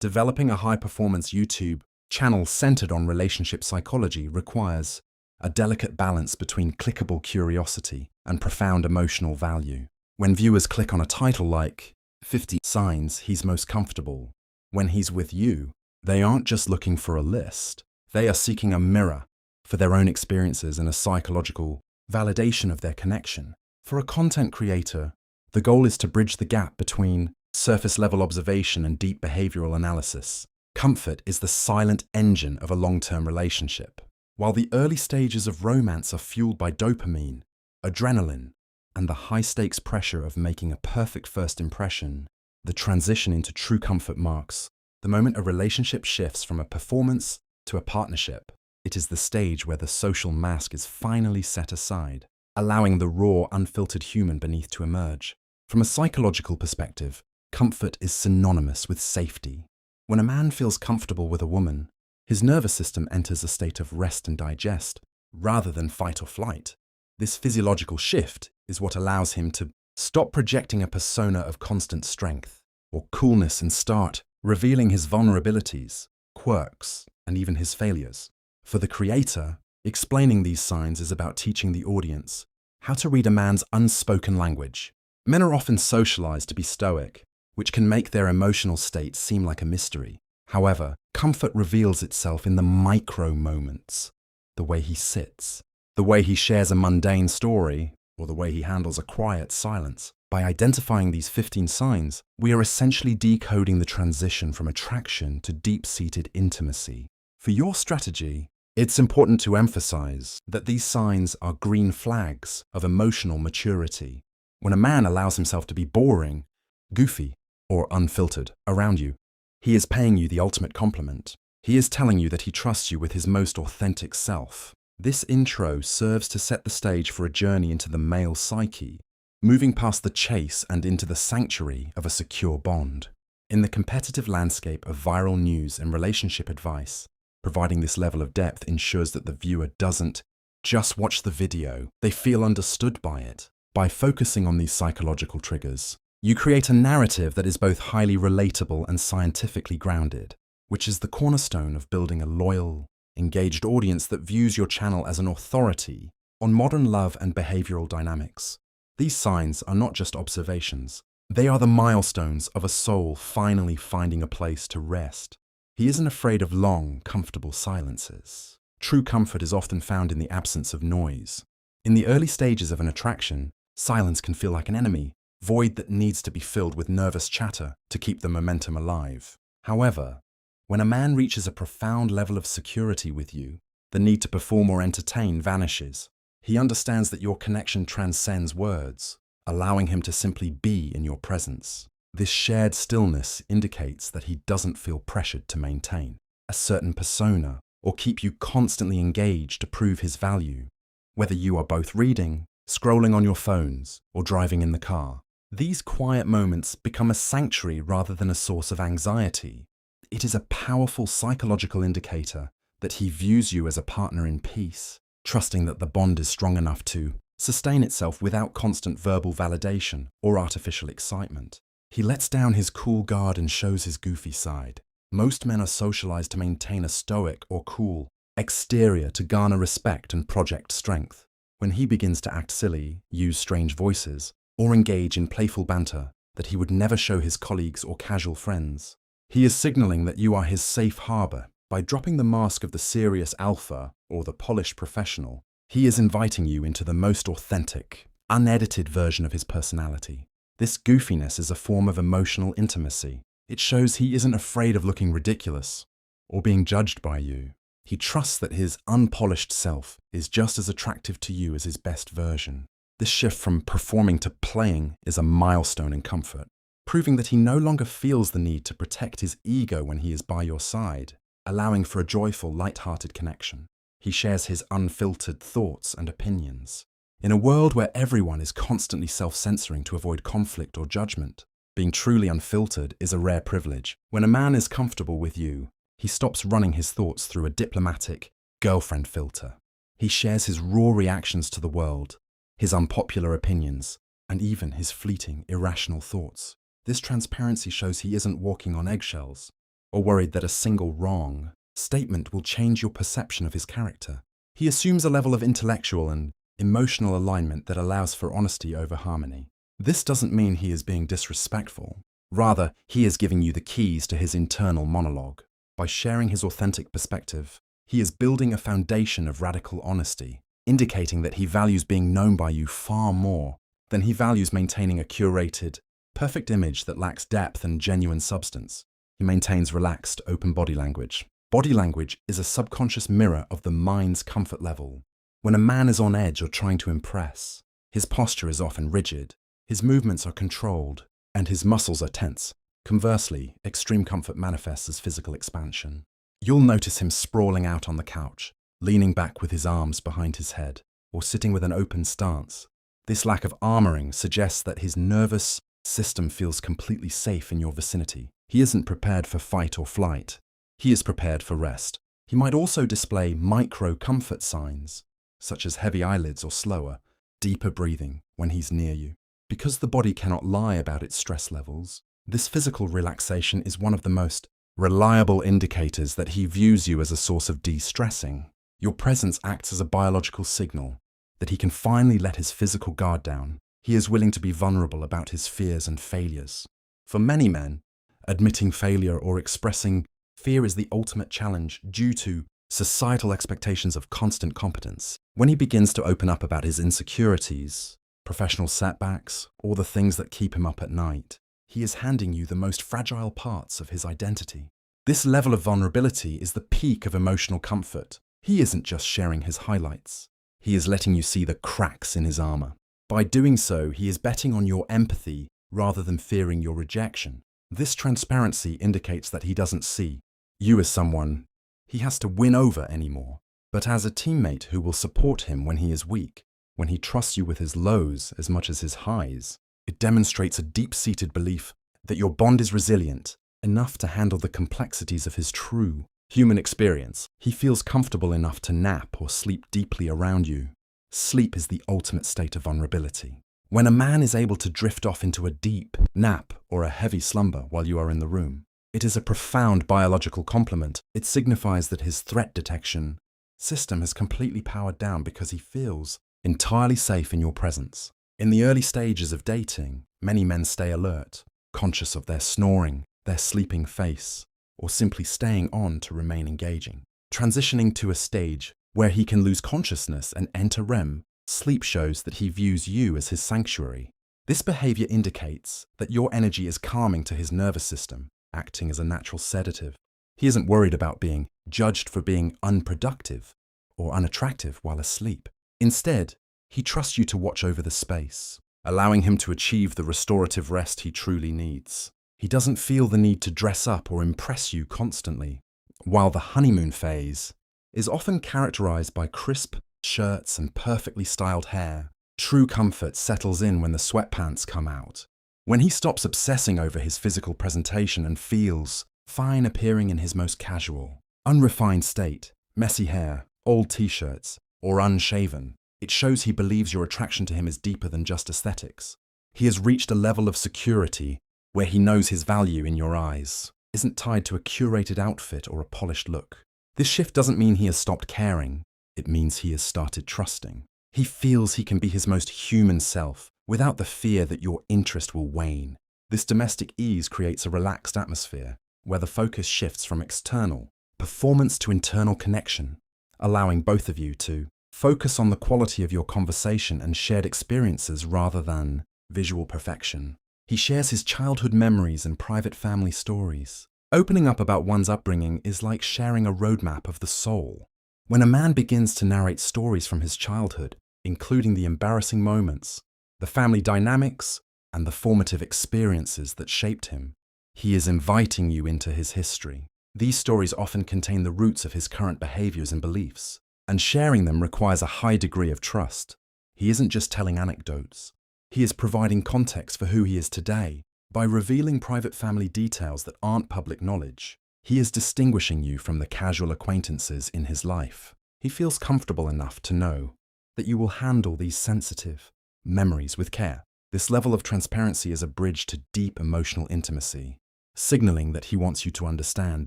Developing a high-performance YouTube channel centered on relationship psychology requires a delicate balance between clickable curiosity and profound emotional value. When viewers click on a title like 50 Signs He's Most Comfortable when he's with you, they aren't just looking for a list. They are seeking a mirror for their own experiences and a psychological validation of their connection. For a content creator, the goal is to bridge the gap between surface-level observation and deep behavioral analysis. Comfort is the silent engine of a long-term relationship. While the early stages of romance are fueled by dopamine, adrenaline, and the high-stakes pressure of making a perfect first impression, the transition into true comfort marks the moment a relationship shifts from a performance to a partnership. It is the stage where the social mask is finally set aside, allowing the raw, unfiltered human beneath to emerge. From a psychological perspective, comfort is synonymous with safety. When a man feels comfortable with a woman, his nervous system enters a state of rest and digest, rather than fight or flight. This physiological shift is what allows him to stop projecting a persona of constant strength or coolness and start revealing his vulnerabilities, quirks, and even his failures. For the creator, explaining these signs is about teaching the audience how to read a man's unspoken language. Men are often socialized to be stoic, which can make their emotional state seem like a mystery. However, comfort reveals itself in the micro moments. The way he sits, the way he shares a mundane story, or the way he handles a quiet silence. By identifying these 15 signs, we are essentially decoding the transition from attraction to deep-seated intimacy. For your strategy, it's important to emphasize that these signs are green flags of emotional maturity. When a man allows himself to be boring, goofy, or unfiltered around you, he is paying you the ultimate compliment. He is telling you that he trusts you with his most authentic self. This intro serves to set the stage for a journey into the male psyche, moving past the chase and into the sanctuary of a secure bond. In the competitive landscape of viral news and relationship advice, providing this level of depth ensures that the viewer doesn't just watch the video, they feel understood by it. By focusing on these psychological triggers, you create a narrative that is both highly relatable and scientifically grounded, which is the cornerstone of building a loyal, engaged audience that views your channel as an authority on modern love and behavioral dynamics. These signs are not just observations. They are the milestones of a soul finally finding a place to rest. He isn't afraid of long, comfortable silences. True comfort is often found in the absence of noise. In the early stages of an attraction, silence can feel like an enemy, void that needs to be filled with nervous chatter to keep the momentum alive. However, when a man reaches a profound level of security with you, the need to perform or entertain vanishes. He understands that your connection transcends words, allowing him to simply be in your presence. This shared stillness indicates that he doesn't feel pressured to maintain a certain persona or keep you constantly engaged to prove his value. Whether you are both reading, scrolling on your phones, or driving in the car, these quiet moments become a sanctuary rather than a source of anxiety. It is a powerful psychological indicator that he views you as a partner in peace, trusting that the bond is strong enough to sustain itself without constant verbal validation or artificial excitement. He lets down his cool guard and shows his goofy side. Most men are socialized to maintain a stoic or cool exterior to garner respect and project strength. When he begins to act silly, use strange voices, or engage in playful banter that he would never show his colleagues or casual friends, he is signaling that you are his safe harbor. By dropping the mask of the serious alpha or the polished professional, he is inviting you into the most authentic, unedited version of his personality. This goofiness is a form of emotional intimacy. It shows he isn't afraid of looking ridiculous or being judged by you. He trusts that his unpolished self is just as attractive to you as his best version. This shift from performing to playing is a milestone in comfort, proving that he no longer feels the need to protect his ego when he is by your side, allowing for a joyful, light-hearted connection. He shares his unfiltered thoughts and opinions. In a world where everyone is constantly self-censoring to avoid conflict or judgment, being truly unfiltered is a rare privilege. When a man is comfortable with you, he stops running his thoughts through a diplomatic girlfriend filter. He shares his raw reactions to the world, his unpopular opinions, and even his fleeting, irrational thoughts. This transparency shows he isn't walking on eggshells, or worried that a single wrong statement will change your perception of his character. He assumes a level of intellectual and emotional alignment that allows for honesty over harmony. This doesn't mean he is being disrespectful. Rather, he is giving you the keys to his internal monologue. By sharing his authentic perspective, he is building a foundation of radical honesty, indicating that he values being known by you far more than he values maintaining a curated, perfect image that lacks depth and genuine substance. He maintains relaxed, open body language. Body language is a subconscious mirror of the mind's comfort level. When a man is on edge or trying to impress, his posture is often rigid, his movements are controlled, and his muscles are tense. Conversely, extreme comfort manifests as physical expansion. You'll notice him sprawling out on the couch, leaning back with his arms behind his head, or sitting with an open stance. This lack of armoring suggests that his nervous system feels completely safe in your vicinity. He isn't prepared for fight or flight. He is prepared for rest. He might also display micro-comfort signs, such as heavy eyelids or slower, deeper breathing when he's near you. Because the body cannot lie about its stress levels, this physical relaxation is one of the most reliable indicators that he views you as a source of de-stressing. Your presence acts as a biological signal that he can finally let his physical guard down. He is willing to be vulnerable about his fears and failures. For many men, admitting failure or expressing fear is the ultimate challenge due to societal expectations of constant competence. When he begins to open up about his insecurities, professional setbacks, or the things that keep him up at night, he is handing you the most fragile parts of his identity. This level of vulnerability is the peak of emotional comfort. He isn't just sharing his highlights. He is letting you see the cracks in his armor. By doing so, he is betting on your empathy rather than fearing your rejection. This transparency indicates that he doesn't see you as someone he has to win over anymore, but as a teammate who will support him when he is weak. When he trusts you with his lows as much as his highs, it demonstrates a deep-seated belief that your bond is resilient enough to handle the complexities of his true human experience. He feels comfortable enough to nap or sleep deeply around you. Sleep is the ultimate state of vulnerability. When a man is able to drift off into a deep nap or a heavy slumber while you are in the room, it is a profound biological compliment. It signifies that his threat detection system has completely powered down because he feels entirely safe in your presence. In the early stages of dating, many men stay alert, conscious of their snoring, their sleeping face, or simply staying on to remain engaging. Transitioning to a stage where he can lose consciousness and enter REM, sleep shows that he views you as his sanctuary. This behavior indicates that your energy is calming to his nervous system, acting as a natural sedative. He isn't worried about being judged for being unproductive or unattractive while asleep. Instead, he trusts you to watch over the space, allowing him to achieve the restorative rest he truly needs. He doesn't feel the need to dress up or impress you constantly. While the honeymoon phase is often characterized by crisp shirts and perfectly styled hair, true comfort settles in when the sweatpants come out. When he stops obsessing over his physical presentation and feels fine appearing in his most casual, unrefined state, messy hair, old t-shirts, or unshaven, it shows he believes your attraction to him is deeper than just aesthetics. He has reached a level of security where he knows his value in your eyes isn't tied to a curated outfit or a polished look. This shift doesn't mean he has stopped caring. It means he has started trusting. He feels he can be his most human self without the fear that your interest will wane. This domestic ease creates a relaxed atmosphere where the focus shifts from external performance to internal connection, allowing both of you to focus on the quality of your conversation and shared experiences rather than visual perfection. He shares his childhood memories and private family stories. Opening up about one's upbringing is like sharing a roadmap of the soul. When a man begins to narrate stories from his childhood, including the embarrassing moments, the family dynamics, and the formative experiences that shaped him, he is inviting you into his history. These stories often contain the roots of his current behaviors and beliefs, and sharing them requires a high degree of trust. He isn't just telling anecdotes. He is providing context for who he is today. By revealing private family details that aren't public knowledge, he is distinguishing you from the casual acquaintances in his life. He feels comfortable enough to know that you will handle these sensitive memories with care. This level of transparency is a bridge to deep emotional intimacy, signaling that he wants you to understand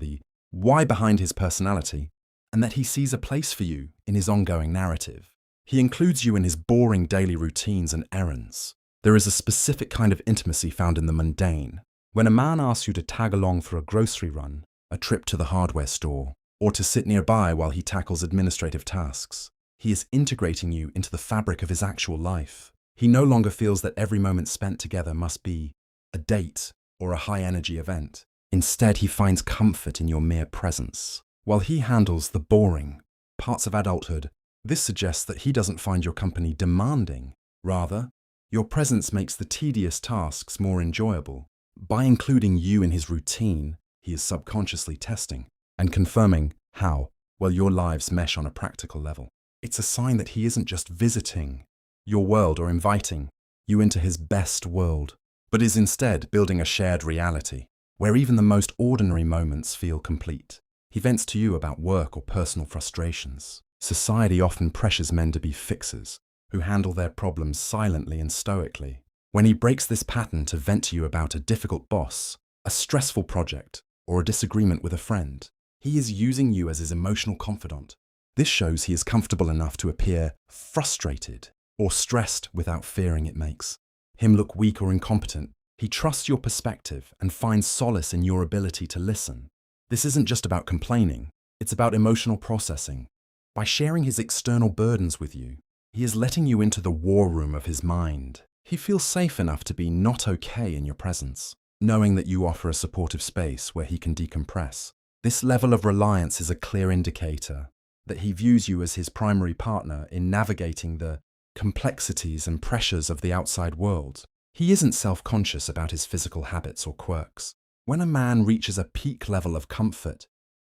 the why behind his personality and that he sees a place for you in his ongoing narrative. He includes you in his boring daily routines and errands. There is a specific kind of intimacy found in the mundane. When a man asks you to tag along for a grocery run, a trip to the hardware store, or to sit nearby while he tackles administrative tasks, he is integrating you into the fabric of his actual life. He no longer feels that every moment spent together must be a date or a high-energy event. Instead, he finds comfort in your mere presence. While he handles the boring parts of adulthood, this suggests that he doesn't find your company demanding. Rather, your presence makes the tedious tasks more enjoyable. By including you in his routine, he is subconsciously testing and confirming how well your lives mesh on a practical level. It's a sign that he isn't just visiting your world or inviting you into his best world, but is instead building a shared reality where even the most ordinary moments feel complete. He vents to you about work or personal frustrations. Society often pressures men to be fixers, who handle their problems silently and stoically. When he breaks this pattern to vent to you about a difficult boss, a stressful project, or a disagreement with a friend, he is using you as his emotional confidant. This shows he is comfortable enough to appear frustrated or stressed without fearing it makes him look weak or incompetent. He trusts your perspective and finds solace in your ability to listen. This isn't just about complaining, it's about emotional processing. By sharing his external burdens with you, he is letting you into the war room of his mind. He feels safe enough to be not okay in your presence, knowing that you offer a supportive space where he can decompress. This level of reliance is a clear indicator that he views you as his primary partner in navigating the complexities and pressures of the outside world. He isn't self-conscious about his physical habits or quirks. When a man reaches a peak level of comfort,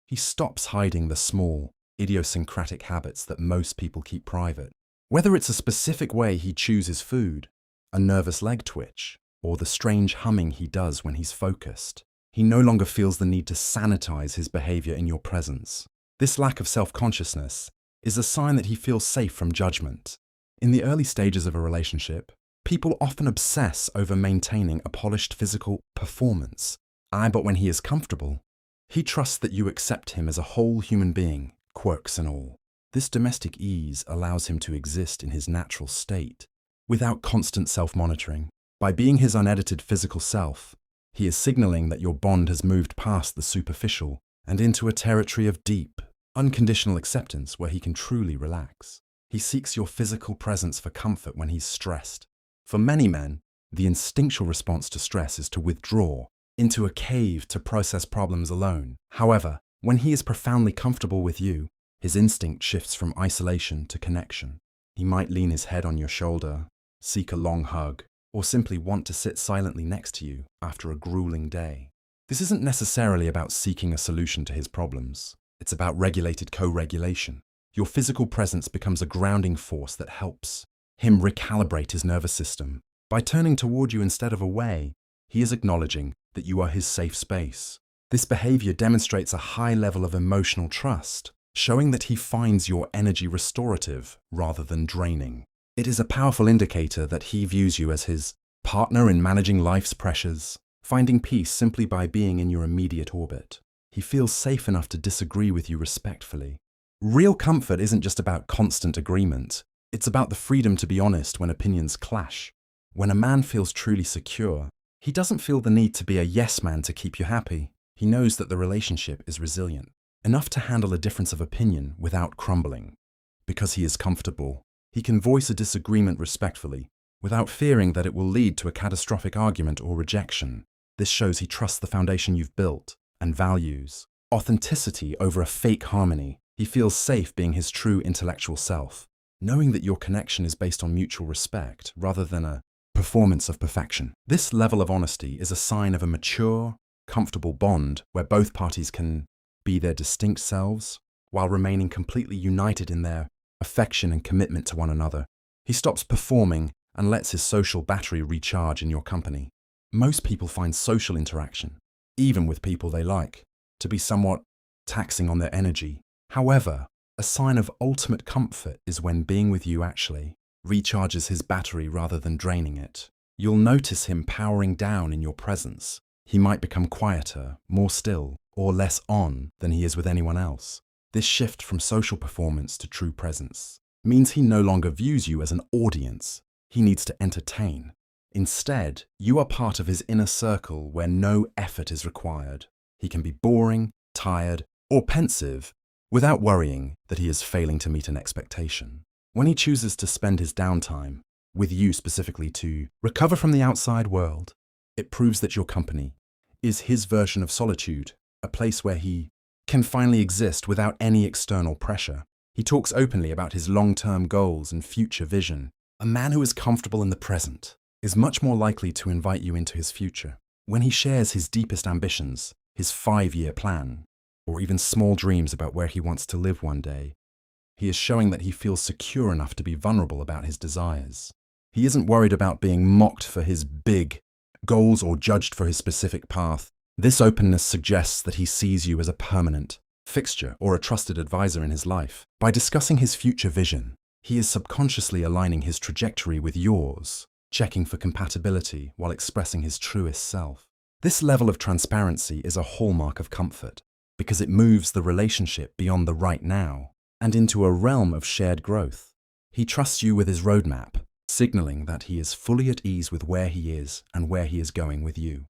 he stops hiding the small, idiosyncratic habits that most people keep private. Whether it's a specific way he chooses food, a nervous leg twitch, or the strange humming he does when he's focused, he no longer feels the need to sanitize his behavior in your presence. This lack of self-consciousness is a sign that he feels safe from judgment. In the early stages of a relationship, people often obsess over maintaining a polished physical performance. But when he is comfortable, he trusts that you accept him as a whole human being, quirks and all. This domestic ease allows him to exist in his natural state, without constant self-monitoring. By being his unedited physical self, he is signaling that your bond has moved past the superficial and into a territory of deep, unconditional acceptance where he can truly relax. He seeks your physical presence for comfort when he's stressed. For many men, the instinctual response to stress is to withdraw into a cave to process problems alone. However, when he is profoundly comfortable with you, his instinct shifts from isolation to connection. He might lean his head on your shoulder, seek a long hug, or simply want to sit silently next to you after a grueling day. This isn't necessarily about seeking a solution to his problems. It's about regulated co-regulation. Your physical presence becomes a grounding force that helps him recalibrate his nervous system. By turning toward you instead of away, he is acknowledging that you are his safe space. This behavior demonstrates a high level of emotional trust, showing that he finds your energy restorative rather than draining. It is a powerful indicator that he views you as his partner in managing life's pressures, finding peace simply by being in your immediate orbit. He feels safe enough to disagree with you respectfully. Real comfort isn't just about constant agreement. It's about the freedom to be honest when opinions clash. When a man feels truly secure, he doesn't feel the need to be a yes man to keep you happy. He knows that the relationship is resilient, enough to handle a difference of opinion without crumbling. Because he is comfortable, he can voice a disagreement respectfully, without fearing that it will lead to a catastrophic argument or rejection. This shows he trusts the foundation you've built and values authenticity over a fake harmony. He feels safe being his true intellectual self, knowing that your connection is based on mutual respect rather than a performance of perfection. This level of honesty is a sign of a mature, comfortable bond where both parties can be their distinct selves while remaining completely united in their affection and commitment to one another. He stops performing and lets his social battery recharge in your company. Most people find social interaction, even with people they like, to be somewhat taxing on their energy. However, a sign of ultimate comfort is when being with you actually recharges his battery rather than draining it. You'll notice him powering down in your presence. He might become quieter, more still, or less on than he is with anyone else. This shift from social performance to true presence means he no longer views you as an audience he needs to entertain. Instead, you are part of his inner circle where no effort is required. He can be boring, tired, or pensive without worrying that he is failing to meet an expectation. When he chooses to spend his downtime with you specifically to recover from the outside world, it proves that your company is his version of solitude, a place where he can finally exist without any external pressure. He talks openly about his long-term goals and future vision. A man who is comfortable in the present is much more likely to invite you into his future. When he shares his deepest ambitions, his 5-year plan, or even small dreams about where he wants to live one day, he is showing that he feels secure enough to be vulnerable about his desires. He isn't worried about being mocked for his big goals or judged for his specific path. This openness suggests that he sees you as a permanent fixture or a trusted advisor in his life. By discussing his future vision, he is subconsciously aligning his trajectory with yours, checking for compatibility while expressing his truest self. This level of transparency is a hallmark of comfort because it moves the relationship beyond the right now and into a realm of shared growth. He trusts you with his roadmap, signaling that he is fully at ease with where he is and where he is going with you.